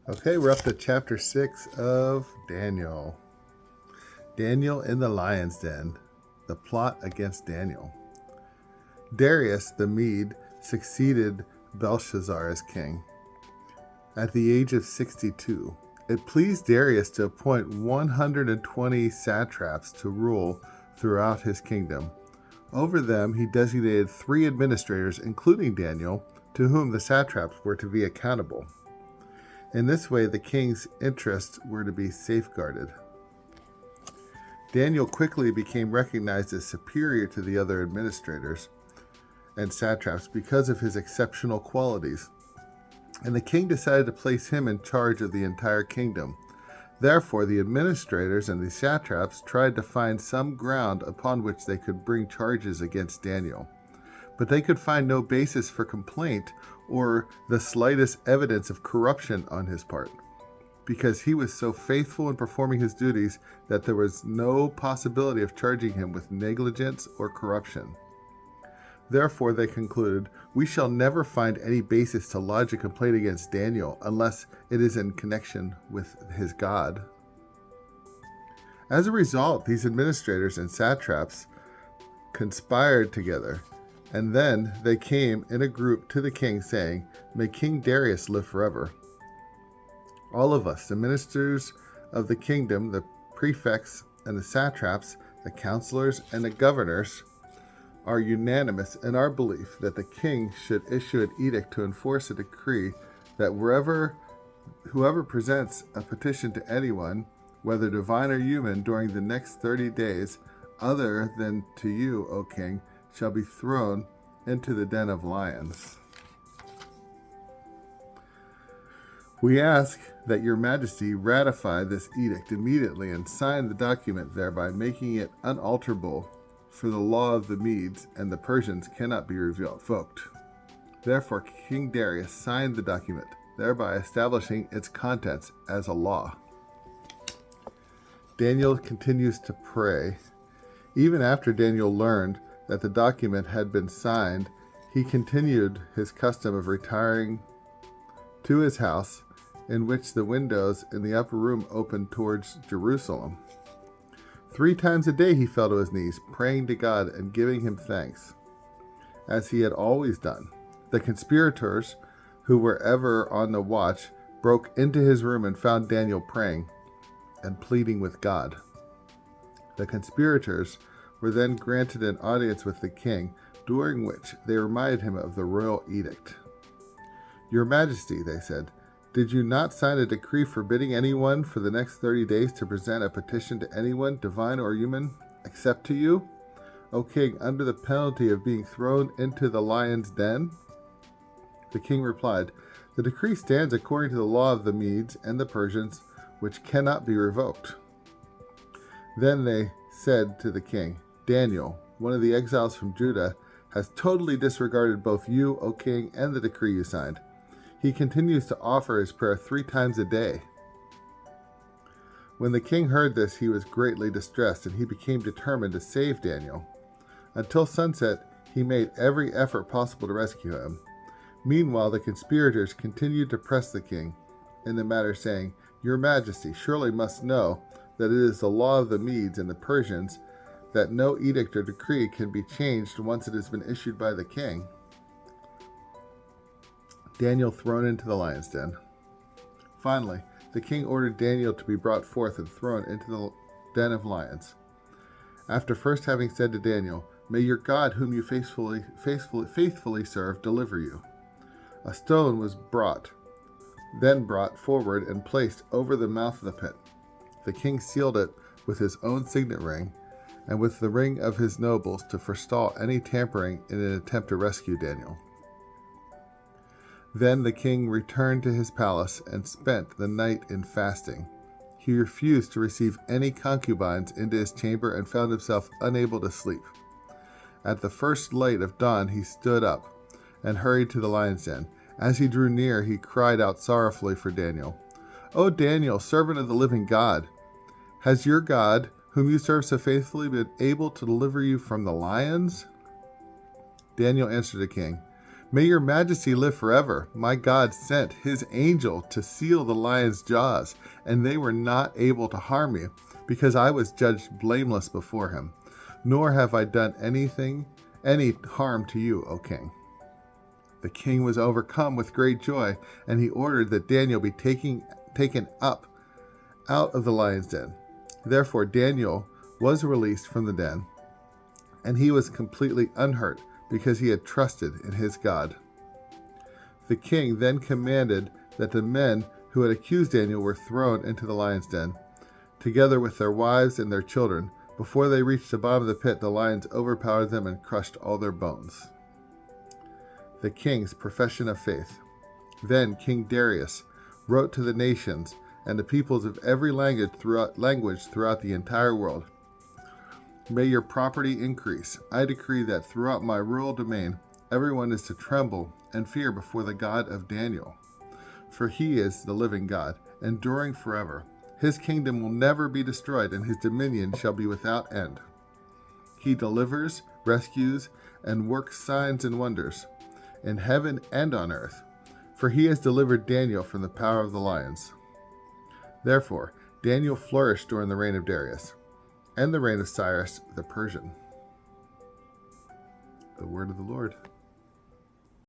Okay, we're up to chapter 6 of Daniel. Daniel in the lion's den. The plot against Daniel. Darius the Mede succeeded Belshazzar as king at the age of 62. It pleased Darius to appoint 120 satraps to rule throughout his kingdom. Over them, he designated 3 administrators, including Daniel, to whom the satraps were to be accountable. In this way, the king's interests were to be safeguarded. Daniel quickly became recognized as superior to the other administrators and satraps because of his exceptional qualities, and the king decided to place him in charge of the entire kingdom. Therefore, the administrators and the satraps tried to find some ground upon which they could bring charges against Daniel. But they could find no basis for complaint or the slightest evidence of corruption on his part, because he was so faithful in performing his duties that there was no possibility of charging him with negligence or corruption. Therefore, they concluded, we shall never find any basis to lodge a complaint against Daniel unless it is in connection with his God. As a result, these administrators and satraps conspired together, and then they came in a group to the king, saying, "May King Darius live forever. All of us, the ministers of the kingdom, the prefects and the satraps, the counselors and the governors, are unanimous in our belief that the king should issue an edict to enforce a decree that whoever presents a petition to anyone, whether divine or human, during the next 30 days, other than to you, O king, shall be thrown into the den of lions. We ask that your majesty ratify this edict immediately and sign the document, thereby making it unalterable, for the law of the Medes and the Persians cannot be revoked." Therefore, King Darius signed the document, thereby establishing its contents as a law. Daniel continues to pray. Even after Daniel learned that the document had been signed, he continued his custom of retiring to his house, in which the windows in the upper room opened towards Jerusalem. 3 times a day he fell to his knees, praying to God and giving him thanks, as he had always done. The conspirators, who were ever on the watch, broke into his room and found Daniel praying and pleading with God. The conspirators were then granted an audience with the king, during which they reminded him of the royal edict. "Your Majesty," they said, "did you not sign a decree forbidding anyone for the next 30 days to present a petition to anyone, divine or human, except to you, O king, under the penalty of being thrown into the lion's den?" The king replied, "The decree stands according to the law of the Medes and the Persians, which cannot be revoked." Then they said to the king, "Daniel, one of the exiles from Judah, has totally disregarded both you, O king, and the decree you signed. He continues to offer his prayer 3 times a day." When the king heard this, he was greatly distressed, and he became determined to save Daniel. Until sunset, he made every effort possible to rescue him. Meanwhile, the conspirators continued to press the king in the matter, saying, "Your Majesty surely must know that it is the law of the Medes and the Persians that no edict or decree can be changed once it has been issued by the king." Daniel thrown into the lion's den. Finally, the king ordered Daniel to be brought forth and thrown into the den of lions. After first having said to Daniel, "May your God, whom you faithfully serve, deliver you," a stone was then brought forward and placed over the mouth of the pit. The king sealed it with his own signet ring and with the ring of his nobles to forestall any tampering in an attempt to rescue Daniel. Then the king returned to his palace and spent the night in fasting. He refused to receive any concubines into his chamber and found himself unable to sleep. At the first light of dawn he stood up and hurried to the lion's den. As he drew near, he cried out sorrowfully for Daniel. "O Daniel, servant of the living God, has your God, whom you serve so faithfully, been able to deliver you from the lions?" Daniel answered the king, May your majesty live forever. My God sent his angel to seal the lion's jaws, and they were not able to harm me, because I was judged blameless before him. Nor have I done any harm to you, O king. The king was overcome with great joy, and he ordered that Daniel be taken up out of the lion's den. Therefore Daniel was released from the den, and he was completely unhurt, because he had trusted in his God. The king then commanded that the men who had accused Daniel were thrown into the lion's den, together with their wives and their children. Before they reached the bottom of the pit, the lions overpowered them and crushed all their bones. The king's profession of faith. Then King Darius wrote to the nations and the peoples of every language throughout the entire world. May your property increase. I decree that throughout my rural domain, everyone is to tremble and fear before the God of Daniel. For he is the living God, enduring forever. His kingdom will never be destroyed, and his dominion shall be without end. He delivers, rescues, and works signs and wonders in heaven and on earth. For he has delivered Daniel from the power of the lions. Therefore, Daniel flourished during the reign of Darius and the reign of Cyrus the Persian. The word of the Lord.